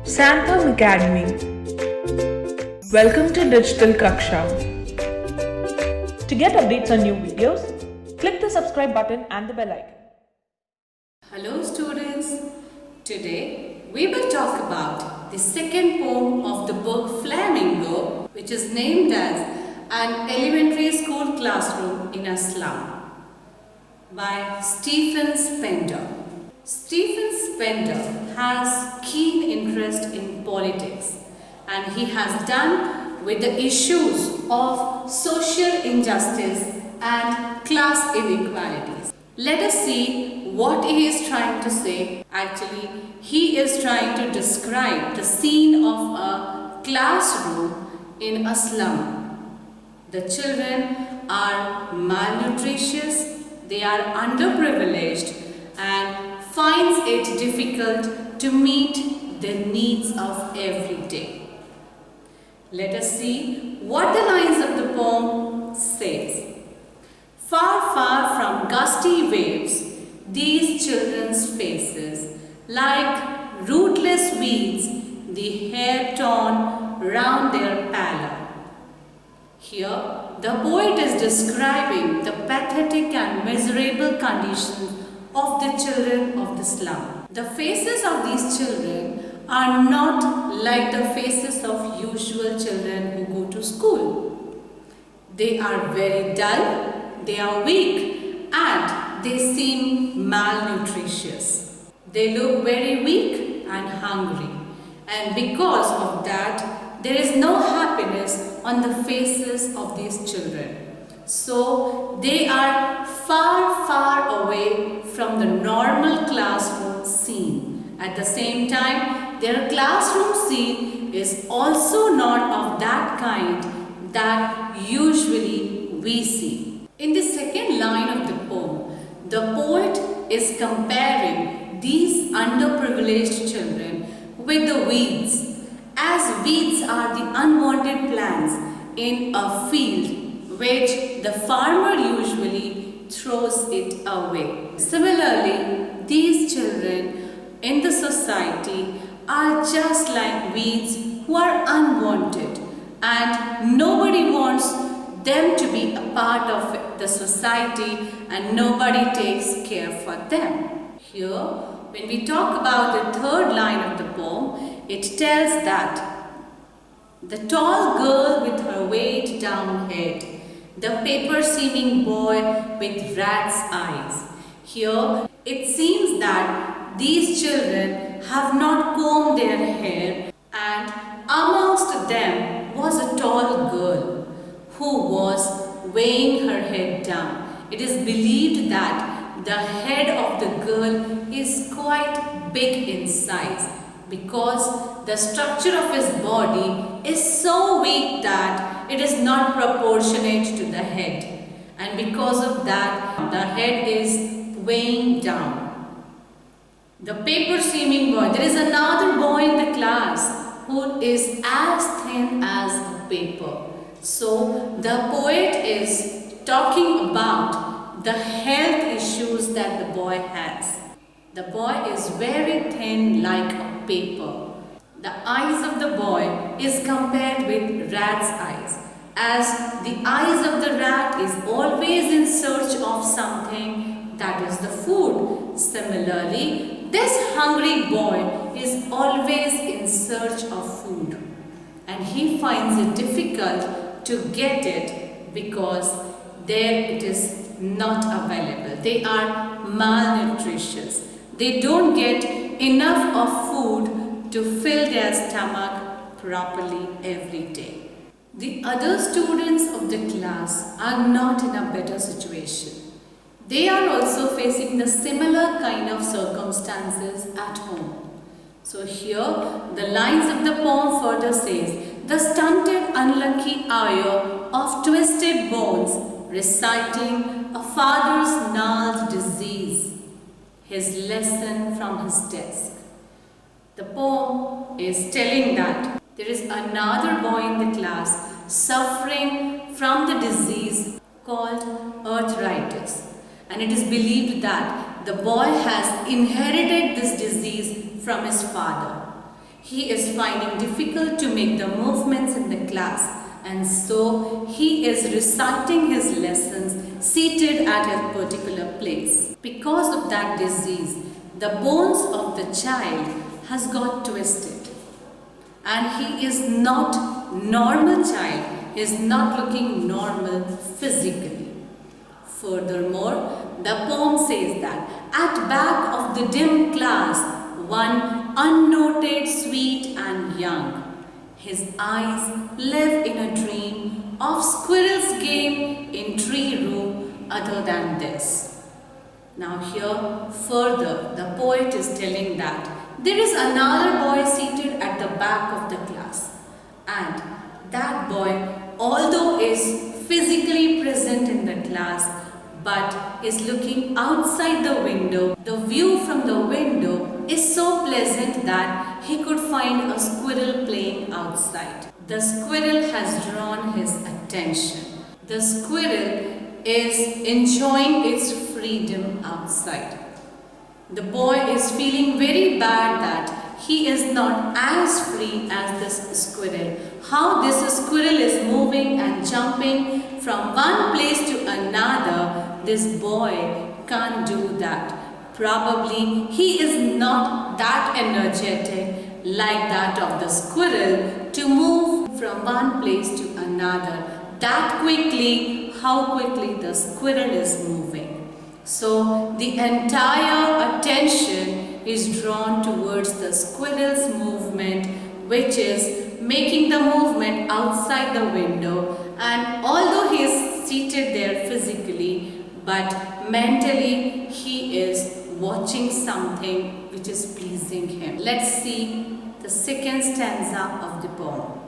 Santham Academy. Welcome to Digital Kaksha. To get updates on new videos, click the subscribe button and the bell icon. Hello students, today we will talk about the second poem of the book Flamingo, which is named as An Elementary School Classroom in a Slum by Stephen Spender. Stephen Spender has keen interest in politics and he has done with the issues of social injustice and class inequalities. Let us see what he is trying to say. Actually, he is trying to describe the scene of a classroom in a slum. The children are malnutritious, they are underprivileged and finds it difficult to meet the needs of every day. Let us see what the lines of the poem says. Far, far from gusty waves, these children's faces, like rootless weeds, the hair torn round their pallor. Here, the poet is describing the pathetic and miserable conditions of the children of the slum. The faces of these children are not like the faces of usual children who go to school. They are very dull, they are weak, and they seem malnutritious. They look very weak and hungry, and because of that, there is no happiness on the faces of these children. So they are far, far away from the normal classroom scene. At the same time, their classroom scene is also not of that kind that usually we see. In the second line of the poem, the poet is comparing these underprivileged children with the weeds, as weeds are the unwanted plants in a field which the farmer usually throws it away. Similarly, these children in the society are just like weeds who are unwanted and nobody wants them to be a part of the society and nobody takes care for them. Here, when we talk about the third line of the poem, it tells that the tall girl with her weighed down head, the paper-seeming boy with rat's eyes. Here, it seems that these children have not combed their hair, and amongst them was a tall girl who was weighing her head down. It is believed that the head of the girl is quite big in size because the structure of his body is so weak that it is not proportionate to the head, and because of that the head is weighing down. The paper-seeming boy, there is another boy in the class who is as thin as a paper. So the poet is talking about the health issues that the boy has. The boy is very thin like a paper. The eyes of the boy is compared with rat's eyes, as the eyes of the rat is always in search of something, that is the food. Similarly, this hungry boy is always in search of food and he finds it difficult to get it because there it is not available. They are malnutritious. They don't get enough of food to fill their stomach properly every day. The other students of the class are not in a better situation. They are also facing the similar kind of circumstances at home. So here the lines of the poem further says, the stunted unlucky hour of twisted bones reciting a father's gnarled disease, his lesson from his desk. The poem is telling that there is another boy in the class suffering from the disease called arthritis, and it is believed that the boy has inherited this disease from his father. He is finding difficult to make the movements in the class, and so he is reciting his lessons seated at a particular place. Because of that disease, the bones of the child has got twisted, and he is not normal child. He is not looking normal physically. Furthermore, the poem says that at back of the dim class, one unnoted, sweet and young, his eyes live in a dream of squirrel's game in tree room other than this. Now here further the poet is telling that there is another boy seated at the back of the class, and that boy, although is physically present in the class, but is looking outside the window. The view from the window is so pleasant that he could find a squirrel playing outside. The squirrel has drawn his attention. The squirrel is enjoying its freedom outside. The boy is feeling very bad that he is not as free as this squirrel. How this squirrel is moving and jumping from one place to another, this boy can't do that. Probably he is not that energetic like that of the squirrel to move from one place to another that quickly, how quickly the squirrel is moving. So the entire attention is drawn towards the squirrel's movement, which is making the movement outside the window, and although he is seated there physically, but mentally he is watching something which is pleasing him. Let's see the second stanza of the poem.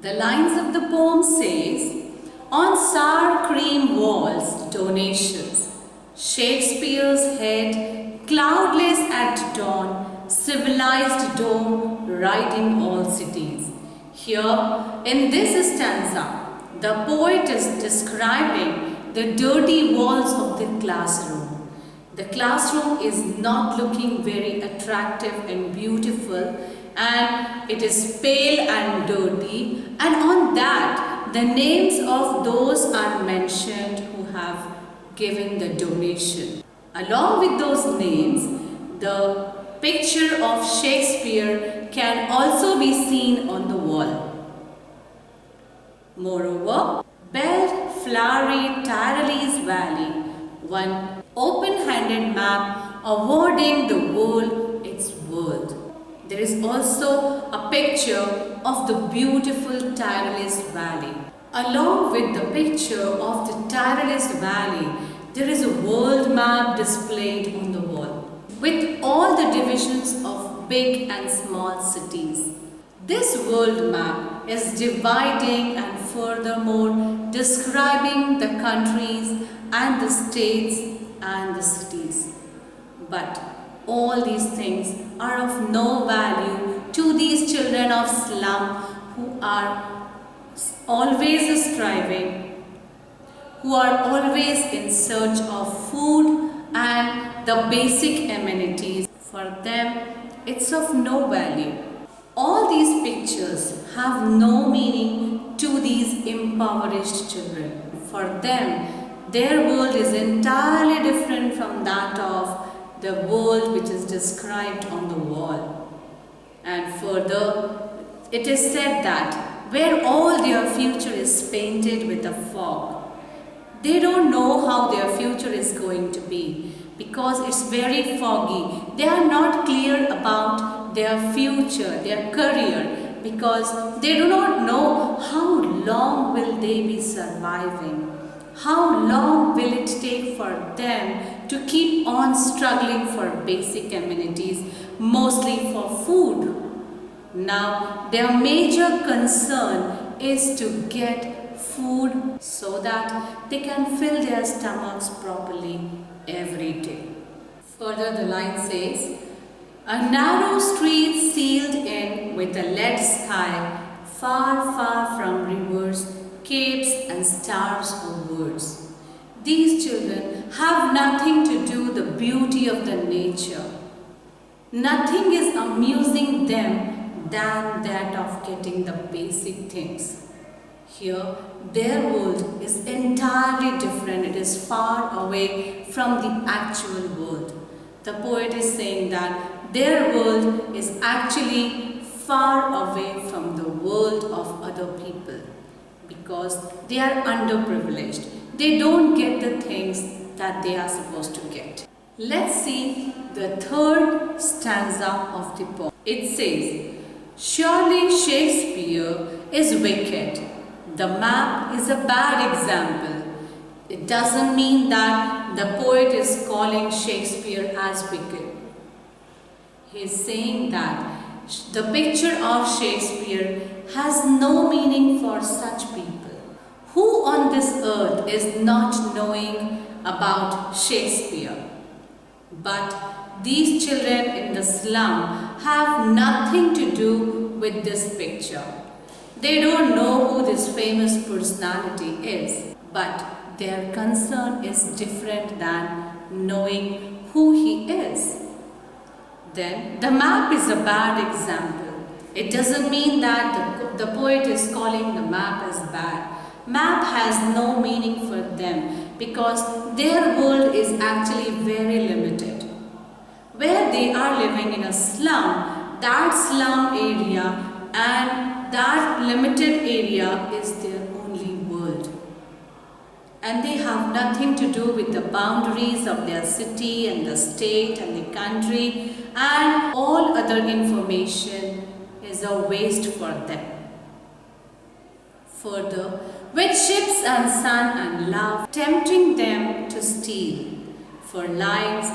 The lines of the poem says, on sour cream walls donations, Shakespeare's head cloudless at dawn, civilized dome riding all cities. Here in this stanza, the poet is describing the dirty walls of the classroom. The classroom is not looking very attractive and beautiful, and it is pale and dirty, and on that the names of those are mentioned who have given the donation. Along with those names, the picture of Shakespeare can also be seen on the wall. Moreover, Belle Flowery Tyrolese Valley, one open-handed map awarding the world its world. There is also a picture of the beautiful Tyrolese Valley. Along with the picture of the Tyrolese Valley, there is a world map displayed on the wall with all the divisions of big and small cities. This world map is dividing and furthermore describing the countries and the states and the cities. But all these things are of no value to these children of slum who are always striving, who are always in search of food and the basic amenities. For them, it's of no value. All these pictures have no meaning to these impoverished children. For them, their world is entirely different from that of the world which is described on the wall. And further, it is said that where all their future is painted with a fog, they don't know how their future is going to be because it's very foggy. They are not clear about their future, their career, because they do not know how long will they be surviving. How long will it take for them to keep on struggling for basic amenities, mostly for food? Now, their major concern is to get food so that they can fill their stomachs properly every day. Further, the line says, a narrow street sealed in with a lead sky, far, far from rivers, capes and stars or words. these children have nothing to do with the beauty of the nature. Nothing is amusing them than that of getting the basic things. Here, their world is entirely different. It is far away from the actual world. The poet is saying that their world is actually far away from the world of other people because they are underprivileged. They don't get the things that they are supposed to get. Let's see the third stanza of the poem. It says, "Surely Shakespeare is wicked. The map is a bad example." It doesn't mean that the poet is calling Shakespeare as wicked. He is saying that the picture of Shakespeare has no meaning for such people. Who on this earth is not knowing about Shakespeare? But these children in the slum have nothing to do with this picture. They don't know who this famous personality is, but their concern is different than knowing who he is. Then the map is a bad example. It doesn't mean that the poet is calling the map as bad. Map has no meaning for them because their world is actually very limited. Where they are living in a slum, that slum area and that limited area is their only world. And they have nothing to do with the boundaries of their city and the state and the country, and all other information is a waste for them. Further, with ships and sun and love tempting them to steal for lives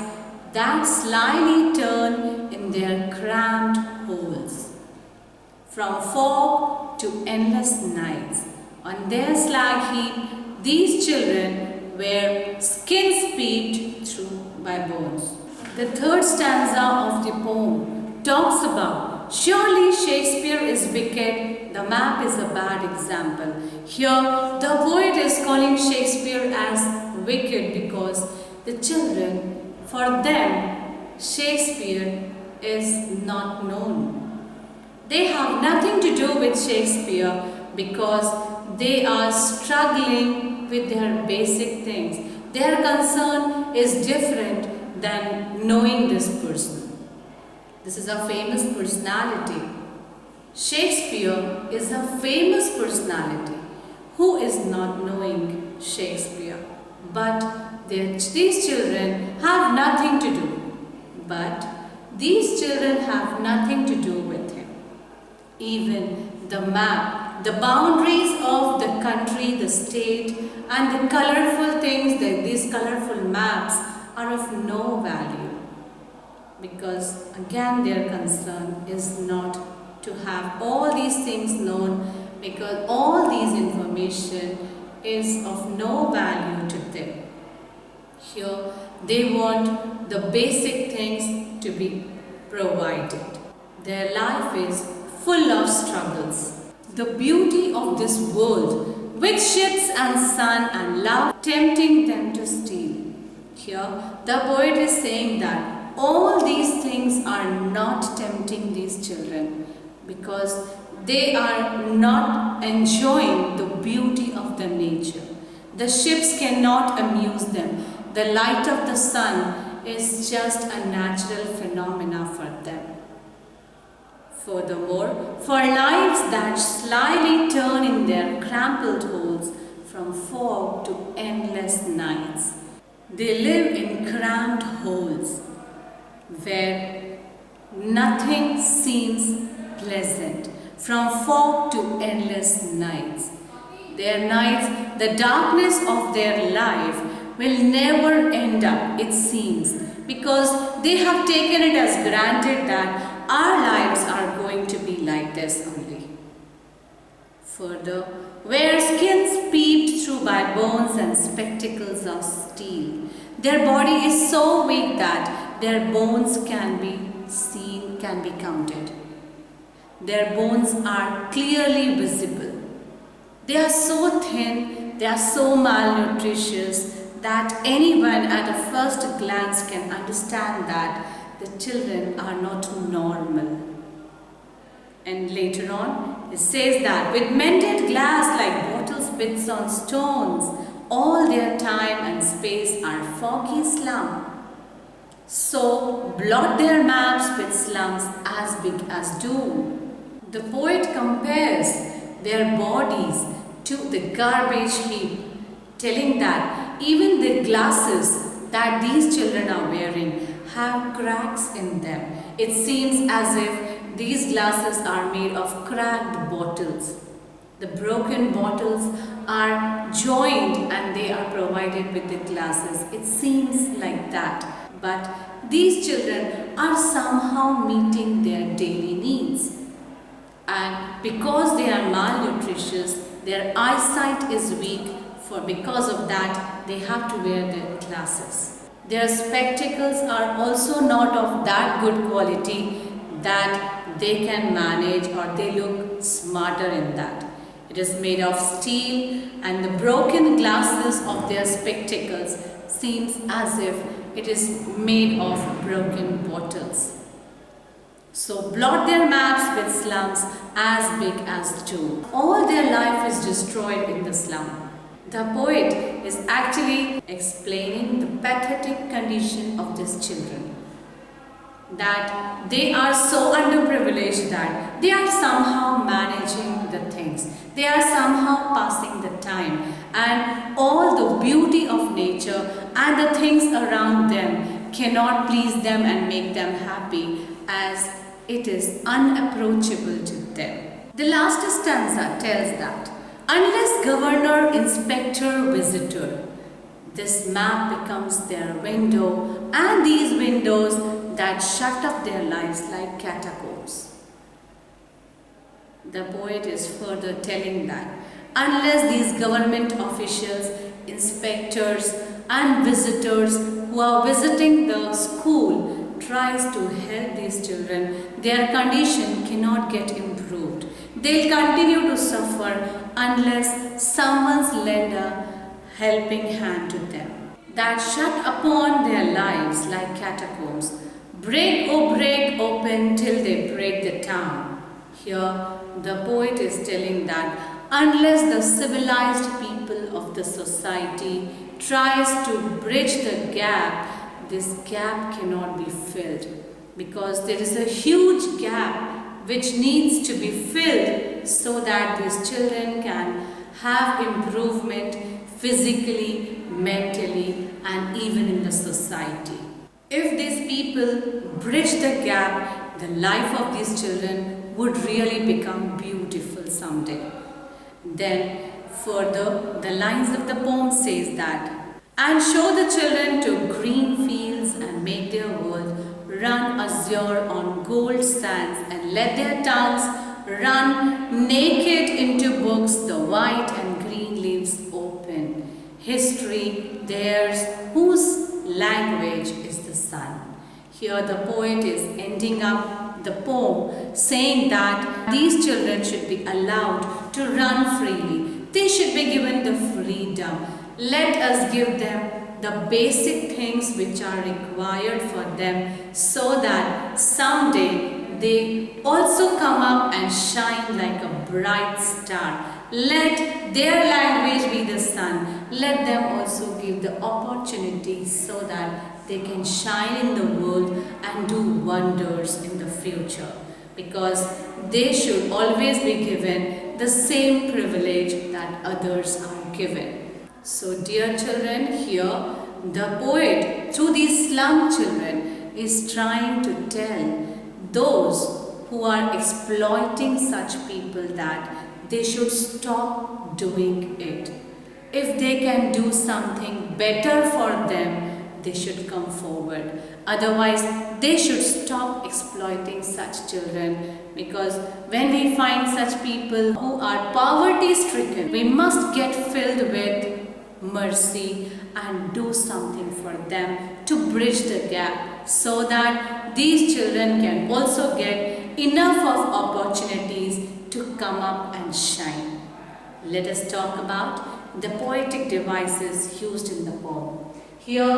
that slyly turn in their cramped holes. From fog to endless nights, on their slag heap, these children were skins peeped through by bones. The third stanza of the poem talks about, "Surely Shakespeare is wicked, the map is a bad example." Here, the poet is calling Shakespeare as wicked because the children, for them, Shakespeare is not known. They have nothing to do with Shakespeare because they are struggling with their basic things. Their concern is different than knowing this person. This is a famous personality. Shakespeare is a famous personality. Who is not knowing Shakespeare? But these children have nothing to do. But these children have nothing to do with him. Even the map, the boundaries of the country, the state, and the colorful things, these colorful maps are of no value. Because again, their concern is not to have all these things known, because all these information is of no value to them. Here, they want the basic things to be provided. Their life is full of struggles. The beauty of this world, with ships and sun and love tempting them to steal. Here, the poet is saying that all these things are not tempting these children because they are not enjoying the beauty of the nature. The ships cannot amuse them. The light of the sun is just a natural phenomena for them. Furthermore, for lives that slyly turn in their crumpled holes from fog to endless nights, they live in cramped holes where nothing seems pleasant, from fog to endless nights. Their nights, the darkness of their life, will never end up, it seems, because they have taken it as granted that our lives are going to be like this only. Further, where skins peeped through by bones and spectacles of steel, their body is so weak that their bones can be seen, can be counted. Their bones are clearly visible. They are so thin, they are so malnutritious that anyone at a first glance can understand that the children are not normal. And later on, it says that with mended glass like bottle spits on stones, all their time and space are foggy slum. So blot their maps with slums as big as doom. The poet compares their bodies to the garbage heap, telling that even the glasses that these children are wearing have cracks in them. It seems as if these glasses are made of cracked bottles. The broken bottles are joined and they are provided with the glasses. It seems like that. But these children are somehow meeting their daily needs. And because they are malnutritious, their eyesight is weak. Because of that, they have to wear their glasses. Their spectacles are also not of that good quality that they can manage or they look smarter in that. It is made of steel and the broken glasses of their spectacles seems as if it is made of broken bottles. So blot their maps with slums as big as two. All their life is destroyed in the slum. The poet is actually explaining the pathetic condition of these children. That they are so underprivileged that they are somehow managing the things. They are somehow passing the time. And all the beauty of nature and the things around them cannot please them and make them happy as it is unapproachable to them. The last stanza tells that unless governor, inspector, visitor, this map becomes their window and these windows that shut up their lives like catacombs. The poet is further telling that unless these government officials, inspectors and visitors who are visiting the school tries to help these children, their condition cannot get improved. They'll continue to suffer unless someone's lend a helping hand to them. That shut upon their lives like catacombs. Break, oh break open till they break the town. Here the poet is telling that unless the civilized people of the society tries to bridge the gap, this gap cannot be filled because there is a huge gap which needs to be filled so that these children can have improvement physically, mentally and even in the society. If these people bridge the gap, the life of these children would really become beautiful someday. Then further, the lines of the poem says that, and show the children to green fields and make their world run azure on gold sands and let their tongues run naked into books, the white and green leaves open. History theirs, whose language is the sun. Here the poet is ending up the poem saying that these children should be allowed to run freely. They should be given the freedom. Let us give them the basic things which are required for them so that someday they also come up and shine like a bright star. Let their language be the sun. Let them also give the opportunity so that they can shine in the world and do wonders in the future. Because they should always be given the same privilege that others are given. So dear children, here the poet through these slum children is trying to tell those who are exploiting such people that they should stop doing it. If they can do something better for them, they should come forward. Otherwise, they should stop exploiting such children, because when we find such people who are poverty stricken, we must get filled with mercy and do something for them to bridge the gap so that these children can also get enough of opportunities to come up and shine. Let us talk about the poetic devices used in the poem. Here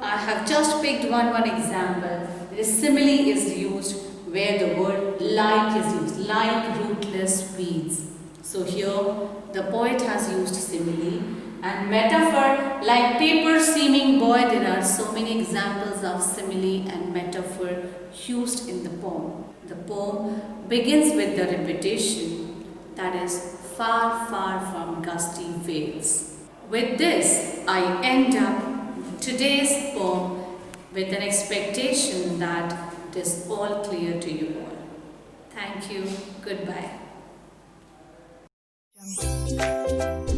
I have just picked one example. The simile is used where the word like is used, like rootless weeds. So here the poet has used simile, and metaphor like paper seeming boy. There are so many examples of simile and metaphor used in the poem. The poem begins with the repetition, that is, far, far from gusty vales. With this, I end up today's poem with an expectation that it is all clear to you all. Thank you. Goodbye.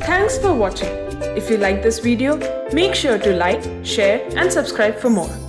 Thanks for watching. If you like this video, make sure to like, share and subscribe for more.